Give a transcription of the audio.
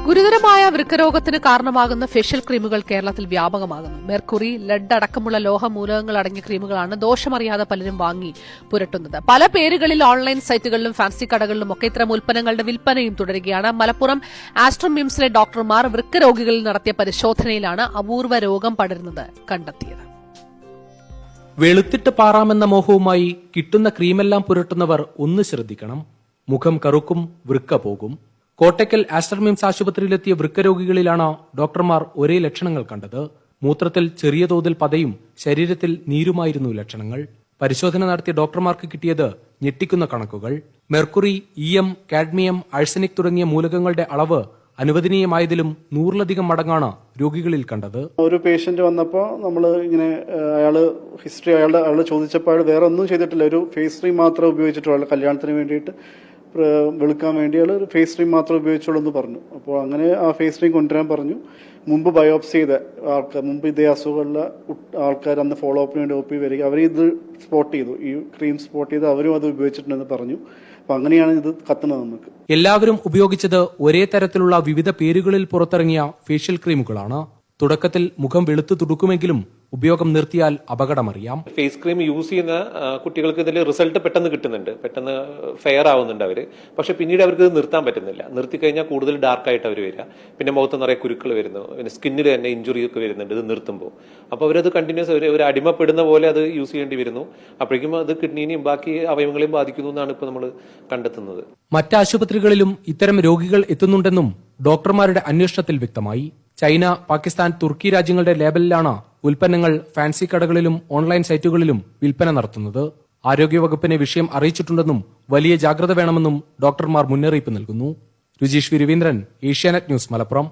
ഗുരുതരമായ വൃക്കരോഗത്തിന് കാരണമാകുന്ന ഫേഷ്യൽ ക്രീമുകൾ കേരളത്തിൽ വ്യാപകമാകുന്നു. മെർക്കുറി, ലെഡ് അടക്കമുള്ള ലോഹമൂലകങ്ങൾ അടങ്ങിയ ക്രീമുകളാണ് ദോഷമറിയാതെ പലരും വാങ്ങി പുരട്ടുന്നത്. പല പേരുകളിൽ ഓൺലൈൻ സൈറ്റുകളിലും ഫാൻസി കടകളിലും ഒക്കെ ഇത്തരം ഉൽപ്പന്നങ്ങളുടെ വിൽപ്പനയും തുടരുകയാണ്. മലപ്പുറം ആസ്ട്രം മിംസിലെ ഡോക്ടർമാർ വൃക്കരോഗികളിൽ നടത്തിയ പരിശോധനയിലാണ് അപൂർവ രോഗം പടരുന്നത് കണ്ടെത്തിയത്. വെളുത്തിട്ട് പാറാമെന്ന മോഹവുമായി കിട്ടുന്ന ക്രീമെല്ലാം പുരട്ടുന്നവർ ഒന്ന് ശ്രദ്ധിക്കണം. മുഖം കറുക്കും, വൃക്ക പോകും. കോട്ടയ്ക്കൽ ആസ്ട്രം മിംസ് ആശുപത്രിയിലെത്തിയ വൃക്കരോഗികളിലാണ് ഡോക്ടർമാർ ഒരേ ലക്ഷണങ്ങൾ കണ്ടത്. മൂത്രത്തിൽ ചെറിയ തോതിൽ പതയും ശരീരത്തിൽ നീരുമായിരുന്നു ലക്ഷണങ്ങൾ. പരിശോധന നടത്തിയ ഡോക്ടർമാർക്ക് കിട്ടിയത് ഞെട്ടിക്കുന്ന കണക്കുകൾ. മെർക്കുറി, ഈയം, കാഡ്മിയം, ആഴ്സനിക് തുടങ്ങിയ മൂലകങ്ങളുടെ അളവ് അനുവദനീയമായതിലും 100-ലധികം മടങ്ങാണ് രോഗികളിൽ കണ്ടത്. ഒരു പേഷ്യന്റ് വന്നപ്പോൾ നമ്മൾ ഇങ്ങനെ അയാള് ചോദിച്ചപ്പോൾ അയാൾ വേറെ ഒന്നും ചെയ്തിട്ടില്ല. ഒരു ഫേസ് ക്രീം മാത്രമേ ഉപയോഗിച്ചിട്ടുള്ളൂ. കല്യാണത്തിന് വേണ്ടിയിട്ട് വെളുക്കാൻ വേണ്ടി അയാൾ ഒരു ഫേസ് ക്രീം മാത്രമേ ഉപയോഗിച്ചുള്ളൂ എന്ന് പറഞ്ഞു. അപ്പോൾ അങ്ങനെ ആ ഫേസ് ക്രീം കൊണ്ടുവരാൻ പറഞ്ഞു. മുമ്പ് ബയോപ്സി ചെയ്ത ആൾക്കാർ, മുമ്പ് ഇതേ അസുഖമുള്ള ആൾക്കാർ അന്ന് ഫോളോ അപ്പിന് വേണ്ടി ഒപ്പി വരിക, അവർ ഇത് സ്പോട്ട് ചെയ്തു, ഈ ക്രീം സ്പോട്ട് ചെയ്ത് അവരും അത് ഉപയോഗിച്ചിട്ടുണ്ടെന്ന് പറഞ്ഞു. അപ്പൊ അങ്ങനെയാണ് ഇത് കത്തുന്നത്. നമുക്ക് എല്ലാവരും ഉപയോഗിച്ചത് ഒരേ തരത്തിലുള്ള വിവിധ പേരുകളിൽ പുറത്തിറങ്ങിയ ഫേഷ്യൽ ക്രീമുകളാണ്. തുടക്കത്തിൽ മുഖം വെളുത്തു തുടുക്കുമെങ്കിലും ഉപയോഗം നിർത്തിയാൽ അപകടമറിയാം. ഫേസ് ക്രീം യൂസ് ചെയ്യുന്ന കുട്ടികൾക്ക് ഇതിൽ റിസൾട്ട് പെട്ടെന്ന് കിട്ടുന്നുണ്ട്, പെട്ടെന്ന് ഫെയർ ആവുന്നുണ്ട് അവര്. പക്ഷെ പിന്നീട് അവർക്ക് ഇത് നിർത്താൻ പറ്റുന്നില്ല. നിർത്തിക്കഴിഞ്ഞാൽ കൂടുതൽ ഡാർക്കായിട്ട് അവർ വരിക, പിന്നെ മുഖത്ത് നിറയെ കുരുക്കൾ വരുന്നു, പിന്നെ സ്കിന്നിൽ തന്നെ ഇഞ്ചുറി ഒക്കെ വരുന്നുണ്ട് ഇത് നിർത്തുമ്പോൾ. അപ്പോൾ അവരത് കണ്ടിന്യൂസ് ഒരു അടിമപ്പെടുന്ന പോലെ അത് യൂസ് ചെയ്യേണ്ടി വരുന്നു. അപ്പോഴേക്കും അത് കിഡ്നിനെയും ബാക്കി അവയവങ്ങളെയും ബാധിക്കുന്നു എന്നാണ് ഇപ്പോൾ നമ്മൾ കണ്ടെത്തുന്നത്. മറ്റ് ആശുപത്രികളിലും ഇത്തരം രോഗികൾ എത്തുന്നുണ്ടെന്നും ഡോക്ടർമാരുടെ അന്വേഷണത്തിൽ വ്യക്തമായി. ചൈന, പാകിസ്ഥാൻ, തുർക്കി രാജ്യങ്ങളുടെ ലേബലിലാണ് ഉൽപ്പന്നങ്ങൾ ഫാൻസി കടകളിലും ഓൺലൈൻ സൈറ്റുകളിലും വിൽപ്പന നടത്തുന്നത്. ആരോഗ്യവകുപ്പിനെ വിഷയം അറിയിച്ചിട്ടുണ്ടെന്നും വലിയ ജാഗ്രത വേണമെന്നും ഡോക്ടർമാർ മുന്നറിയിപ്പ് നൽകുന്നു. രുചീഷ് രവീന്ദ്രൻ, ഏഷ്യാനെറ്റ് ന്യൂസ്, മലപ്പുറം.